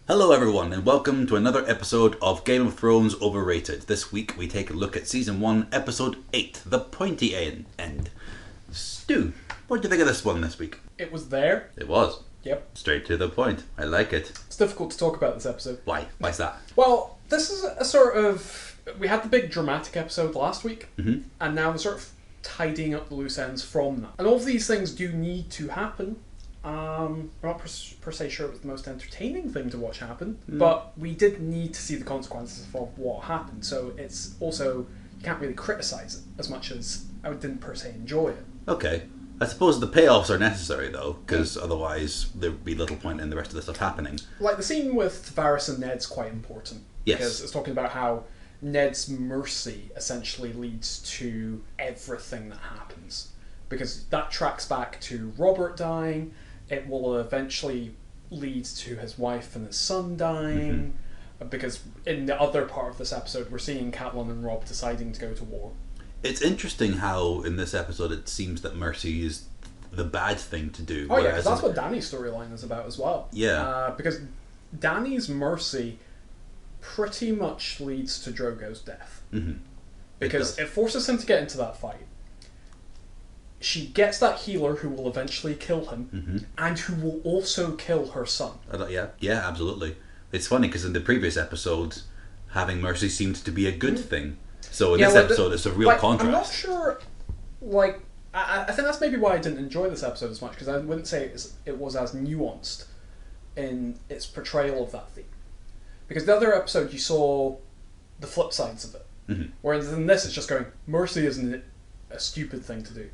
Hello everyone and welcome to another episode of Game of Thrones Overrated. This week we take a look at Season 1, Episode 8, The Pointy End. Stu, what do you think of this one this week? It was there. It was. Yep. Straight to the point. I like it. It's difficult to talk about this episode. Why? Why's that? Well, this is a sort of... We had the big dramatic episode last week, and now we're sort of tidying up the loose ends from that. And all of these things do need to happen. I'm not per se sure it was the most entertaining thing to watch happen, but we did need to see the consequences of what happened, so it's also, you can't really criticise it as much as I didn't per se enjoy it. Okay. I suppose the payoffs are necessary though, because otherwise there would be little point in the rest of the stuff happening. Like the scene with Varys and Ned's quite important. Yes. Because it's talking about how Ned's mercy essentially leads to everything that happens. Because that tracks back to Robert dying. It will eventually lead to his wife and his son dying, because in the other part of this episode we're seeing Catelyn and Robb deciding to go to war. It's interesting how in this episode it seems that mercy is the bad thing to do. Oh yeah, because that's what Dany's storyline is about as well. Yeah. Because Dany's mercy pretty much leads to Drogo's death. Because it forces him to get into that fight. She gets that healer who will eventually kill him, and who will also kill her son. Yeah, absolutely. It's funny because in the previous episode, having mercy seemed to be a good thing. So in this episode, it's a real contrast. I'm not sure. I think that's maybe why I didn't enjoy this episode as much, because I wouldn't say it was as nuanced in its portrayal of that theme. Because the other episode, you saw the flip sides of it, whereas in this, it's just going, mercy isn't a stupid thing to do.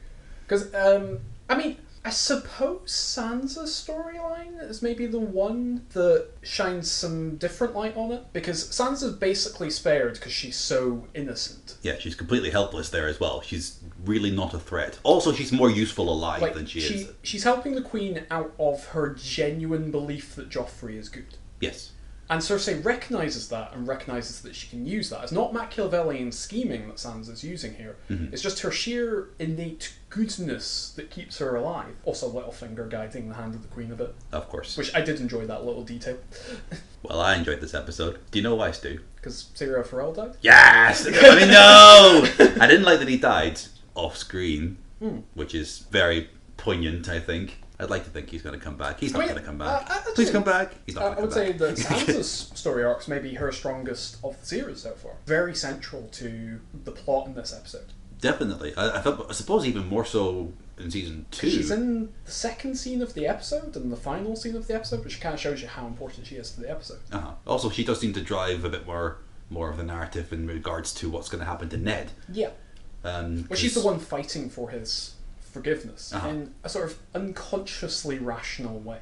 Because, I suppose Sansa's storyline is maybe the one that shines some different light on it. Because Sansa's basically spared because she's so innocent. Yeah, she's completely helpless there as well. She's really not a threat. Also, she's more useful alive than she is. She's helping the Queen out of her genuine belief that Joffrey is good. Yes. And Cersei recognises that and recognises that she can use that. It's not Machiavellian scheming that Sansa's using here. It's just her sheer innate goodness that keeps her alive. Also Littlefinger guiding the hand of the Queen a bit. Of course. Which I did enjoy that little detail. Well, I enjoyed this episode. Do you know why, Stu? Because Syrio Forel died? Yes! I mean, no! I didn't like that he died off screen, which is very poignant, I think. I'd like to think he's going to come back. He's not going to come back. Please come back. He's not going to come back. I would say that Sansa's story arc's maybe her strongest of the series so far. Very central to the plot in this episode. Definitely. I suppose even more so in season 2. She's in the second scene of the episode and the final scene of the episode, which kind of shows you how important she is to the episode. Also, she does seem to drive a bit more of the narrative in regards to what's going to happen to Ned. Yeah. Well, she's the one fighting for his forgiveness in a sort of unconsciously rational way,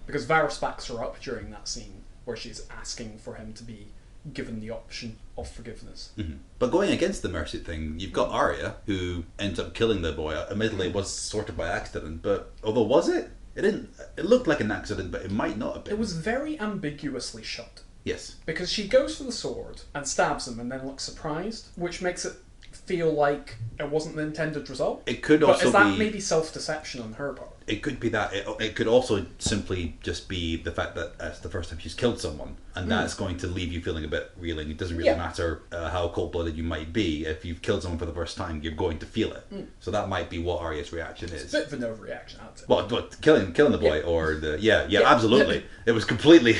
because Varys backs her up during that scene where she's asking for him to be given the option of forgiveness. But going against the mercy thing, you've got Arya who ends up killing the boy. Admittedly, it was sort of by accident, but although was it? It didn't. It looked like an accident, but it might not have been. It was very ambiguously shot. Yes, because she goes for the sword and stabs him and then looks surprised, which makes it feel like it wasn't the intended result. It could also be... But is that maybe self-deception on her part? It could be that. It could also simply just be the fact that it's the first time she's killed someone, and that's going to leave you feeling a bit reeling. It doesn't really matter how cold-blooded you might be. If you've killed someone for the first time, you're going to feel it. So that might be what Arya's reaction is. It's a bit of an overreaction, I'd say. But killing the boy or the... Yeah, absolutely. It was completely...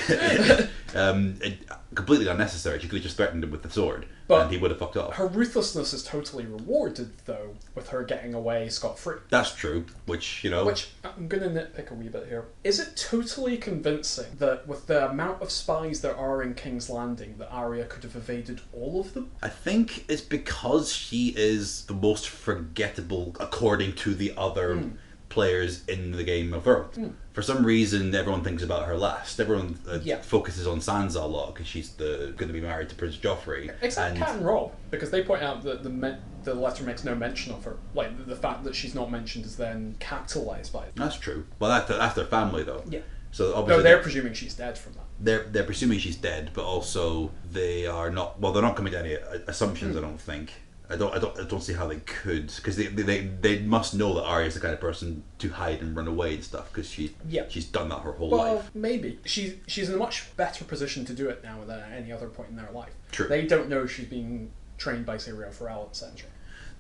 completely unnecessary. She could have just threatened him with the sword, and he would have fucked off. Her ruthlessness is totally rewarded, though, with her getting away scot-free. That's true, which I'm going to nitpick a wee bit here. Is it totally convincing that with the amount of spies there are in King's Landing that Arya could have evaded all of them? I think it's because she is the most forgettable according to the other players in the Game of Thrones. For some reason, everyone thinks about her last. Everyone focuses on Sansa a lot because she's going to be married to Prince Joffrey. Except Cat and Robb, because they point out that the letter makes no mention of her. Like, the fact that she's not mentioned is then capitalised by it. That's true. Well, that's their family, though. Yeah. So obviously they're presuming she's dead from that. They're presuming she's dead, but also they are not. Well, they're not coming to any assumptions. I don't think. I don't see how they could, because they must know that Arya's the kind of person to hide and run away and stuff, because she's done that her whole life. Maybe she's in a much better position to do it now than at any other point in their life. True. They don't know she's being trained by, say, Rio Farrell, etc.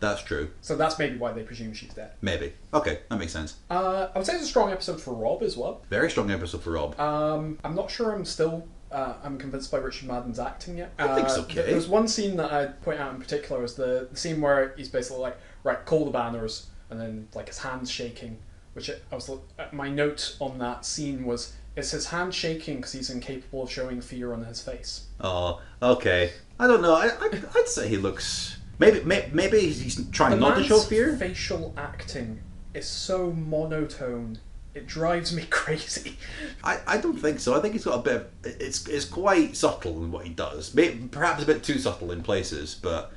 That's true. So that's maybe why they presume she's dead. Maybe. Okay, that makes sense. I would say it's a strong episode for Rob as well. Very strong episode for Rob. I'm not sure I'm convinced by Richard Madden's acting yet. I think it's okay. There's one scene that I'd point out in particular is the scene where he's basically like, right, call the banners, and then like his hand's shaking, which my note on that scene was, it's his hand shaking because he's incapable of showing fear on his face. Oh, okay. I don't know. I'd say he looks... Maybe he's trying not to show fear? Facial acting is so monotone. It drives me crazy. I don't think so. I think he's got a bit of... It's quite subtle in what he does. Perhaps a bit too subtle in places, but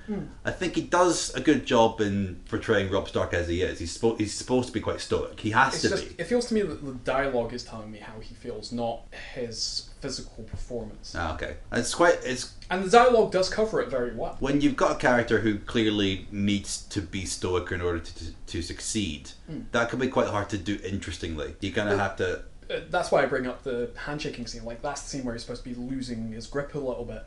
I think he does a good job in portraying Robb Stark as he is. He's supposed to be quite stoic. He has to be. It feels to me that the dialogue is telling me how he feels, not his physical performance. Okay. And the dialogue does cover it very well. When you've got a character who clearly needs to be stoic in order to succeed, that can be quite hard to do interestingly. You kind of have to... That's why I bring up the handshaking scene. Like, that's the scene where he's supposed to be losing his grip a little bit.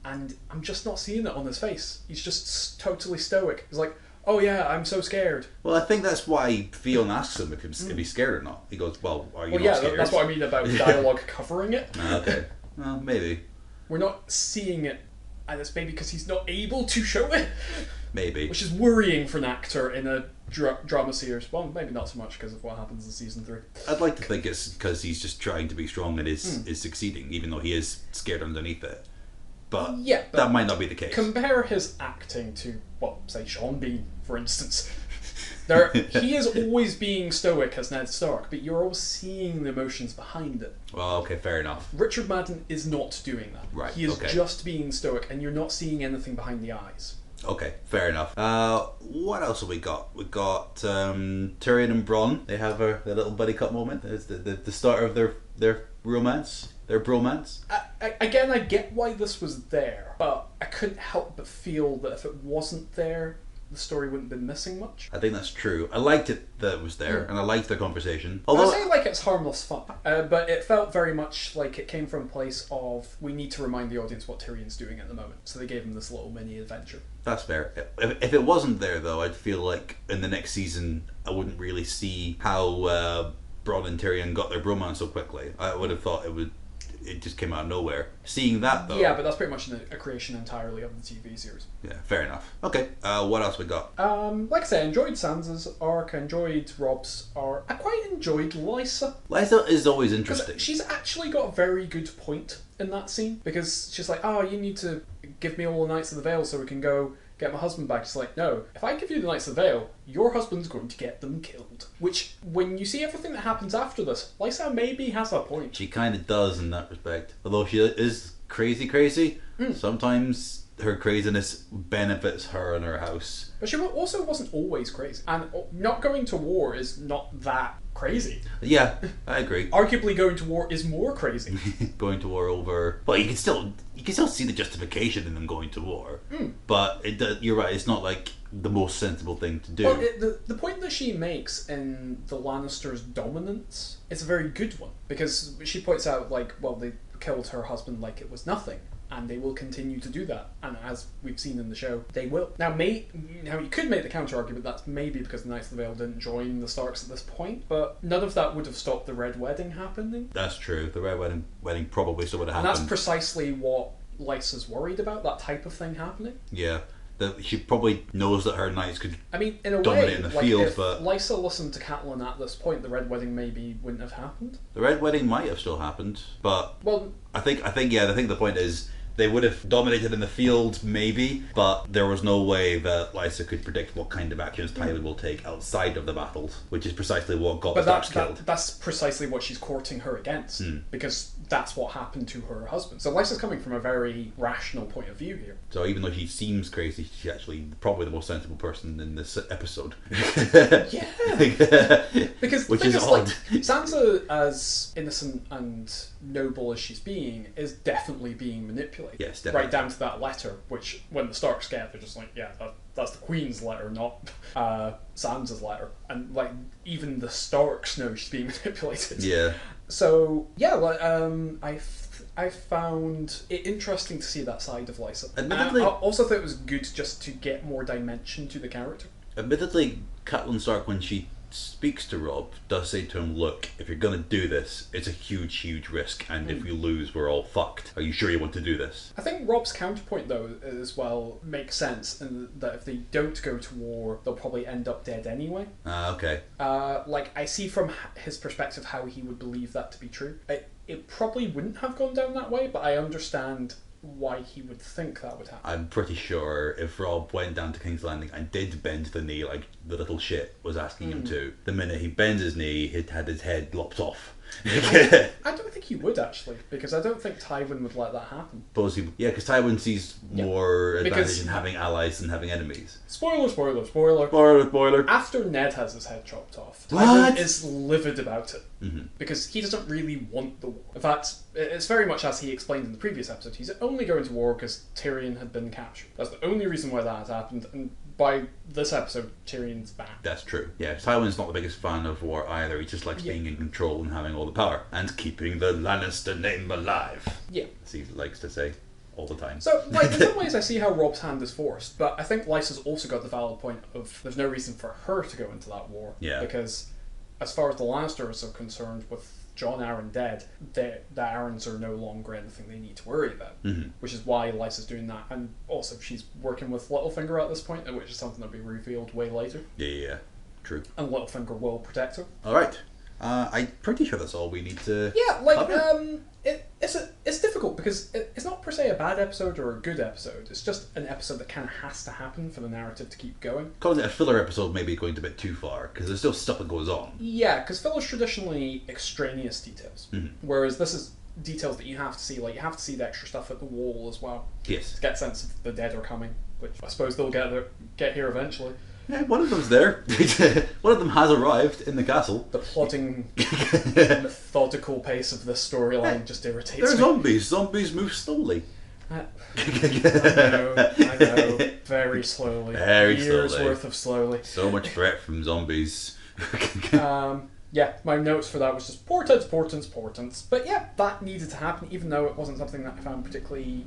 And I'm just not seeing it on his face. He's just totally stoic. He's like, oh yeah, I'm so scared. Well, I think that's why Theon asks him if he's scared or not. He goes, well, are you not scared? That's what I mean about dialogue covering it. Okay. Well, maybe. We're not seeing it, and it's maybe because he's not able to show it. Maybe. Which is worrying for an actor in a drama series. Well, maybe not so much because of what happens in season 3. I'd like to think it's because he's just trying to be strong and is succeeding, even though he is scared underneath it. But that might not be the case. Compare his acting to, well, say Sean Bean, for instance. He is always being stoic as Ned Stark, but you're always seeing the emotions behind it. Well, okay, fair enough. Richard Madden is not doing that. Right, he is just being stoic, and you're not seeing anything behind the eyes. Okay, fair enough. What else have we got? We got Tyrion and Bronn. They have their little buddy cop moment. It's the start of their romance, their bromance. Again, I get why this was there, but I couldn't help but feel that if it wasn't there, the story wouldn't have been missing much. I think that's true. I liked it that it was there, and I liked the conversation. Although I say like it's harmless fun, but it felt very much like it came from a place of, we need to remind the audience what Tyrion's doing at the moment, so they gave him this little mini adventure. That's fair. If it wasn't there, though, I'd feel like in the next season I wouldn't really see how Bronn and Tyrion got their bromance so quickly. I would have thought it just came out of nowhere. Seeing that, though... Yeah, but that's pretty much a creation entirely of the TV series. Yeah, fair enough. Okay, what else we got? Like I said, I enjoyed Sansa's arc, I enjoyed Robb's arc. I quite enjoyed Lysa. Lysa is always interesting. She's actually got a very good point in that scene, because she's like, oh, you need to give me all the Knights of the Vale so we can go get my husband back. She's like, no, if I give you the Knights of the Vale, your husband's going to get them killed. Which, when you see everything that happens after this, Lysa maybe has a point. She kind of does in that respect. Although she is crazy, sometimes her craziness benefits her and her house. But she also wasn't always crazy. And not going to war is not that crazy. Yeah, I agree. Arguably going to war is more crazy. Going to war over... Well, you can still see the justification in them going to war. But you're right, it's not like the most sensible thing to do. Well, the point that she makes in the Lannisters' dominance is a very good one. Because she points out, like, well, they killed her husband like it was nothing. And they will continue to do that, and as we've seen in the show, they will. Now, you could make the counter-argument that's maybe because the Knights of the Vale didn't join the Starks at this point, but none of that would have stopped the Red Wedding happening. That's true. The Red Wedding probably still would have happened. And that's precisely what Lysa's worried about, that type of thing happening. Yeah. She probably knows that her knights could in a dominate way, in the field, if but Lysa listened to Catelyn at this point, the Red Wedding maybe wouldn't have happened. The Red Wedding might have still happened, but I think the point is they would have dominated in the field, maybe, but there was no way that Lysa could predict what kind of actions Tywin will take outside of the battles, which is precisely what got the Starks killed. That's precisely what she's courting her against, because that's what happened to her husband. So Lysa's coming from a very rational point of view here. So even though she seems crazy, she's actually probably the most sensible person in this episode. Yeah! Because which the thing is odd. Like, Sansa, as innocent and noble as she's being, is definitely being manipulated. manipulate. Yes, definitely. Right down to that letter, which when the Starks get, they're just like, yeah, that's the Queen's letter, not Sansa's letter. And like even the Starks know she's being manipulated. Yeah. So yeah, like I found it interesting to see that side of Lysa. Admittedly, I also thought it was good just to get more dimension to the character. Admittedly, Catelyn Stark, when she speaks to Robb, does say to him, look, if you're going to do this, it's a huge, huge risk, and if we lose, we're all fucked. Are you sure you want to do this? I think Robb's counterpoint, though, as well, makes sense, in that if they don't go to war, they'll probably end up dead anyway. Okay. Like, I see from his perspective how he would believe that to be true. It probably wouldn't have gone down that way, but I understand why he would think that would happen. I'm pretty sure if Robb went down to King's Landing and did bend the knee like the little shit was asking him to, the minute he bends his knee, he'd had his head lopped off. I don't think he would, actually, because I don't think Tywin would let that happen. Yeah, because Tywin sees more advantage in having allies than having enemies. Spoiler, spoiler, spoiler. Spoiler, spoiler. After Ned has his head chopped off, What? Tywin is livid about it. Because he doesn't really want the war. In fact, it's very much as he explained in the previous episode. He's only going to war because Tyrion had been captured. That's the only reason why that has happened, and by this episode, Tyrion's back. That's true. Yeah, Tywin's not the biggest fan of war either. He just likes being in control and having all the power. And keeping the Lannister name alive. Yeah. As he likes to say all the time. So, like, in some ways I see how Robb's hand is forced, but I think Lysa's also got the valid point of there's no reason for her to go into that war. Yeah. Because as far as the Lannisters are concerned, with Jon Arryn dead, the Arryns are no longer anything they need to worry about. Which is why Lysa's doing that. And also she's working with Littlefinger at this point, which is something that'll be revealed way later. Yeah. True. And Littlefinger will protect her. Alright. I'm pretty sure that's all we need to cover. It's difficult because it's not per se a bad episode or a good episode. It's just an episode that kind of has to happen for the narrative to keep going. Calling it a filler episode may be going a bit too far, because there's still stuff that goes on. Yeah, because filler's traditionally extraneous details. Whereas this is details that you have to see. Like, you have to see the extra stuff at the wall as well. Yes. To get a sense of the dead are coming, which I suppose they'll get here eventually. Yeah, one of them's there. One of them has arrived in the castle. The plodding, methodical pace of this storyline just irritates me. They're zombies. Zombies move slowly. I know. Very slowly. Years slowly. worth of slowly. So much threat from zombies. Yeah, my notes for that was just portents. But yeah, that needed to happen, even though it wasn't something that I found particularly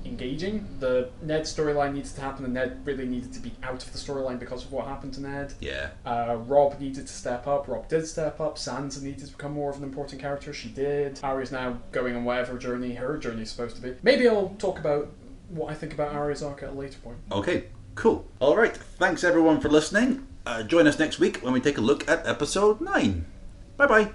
engaging. The Ned storyline needed to happen, and Ned really needed to be out of the storyline because of what happened to Ned. Yeah. Robb needed to step up. Robb did step up. Sansa needed to become more of an important character. She did. Arya's now going on whatever journey her journey is supposed to be. Maybe I'll talk about what I think about Arya's arc at a later point. Okay, cool. Alright, thanks everyone for listening. Join us next week when we take a look at episode 9. Bye bye.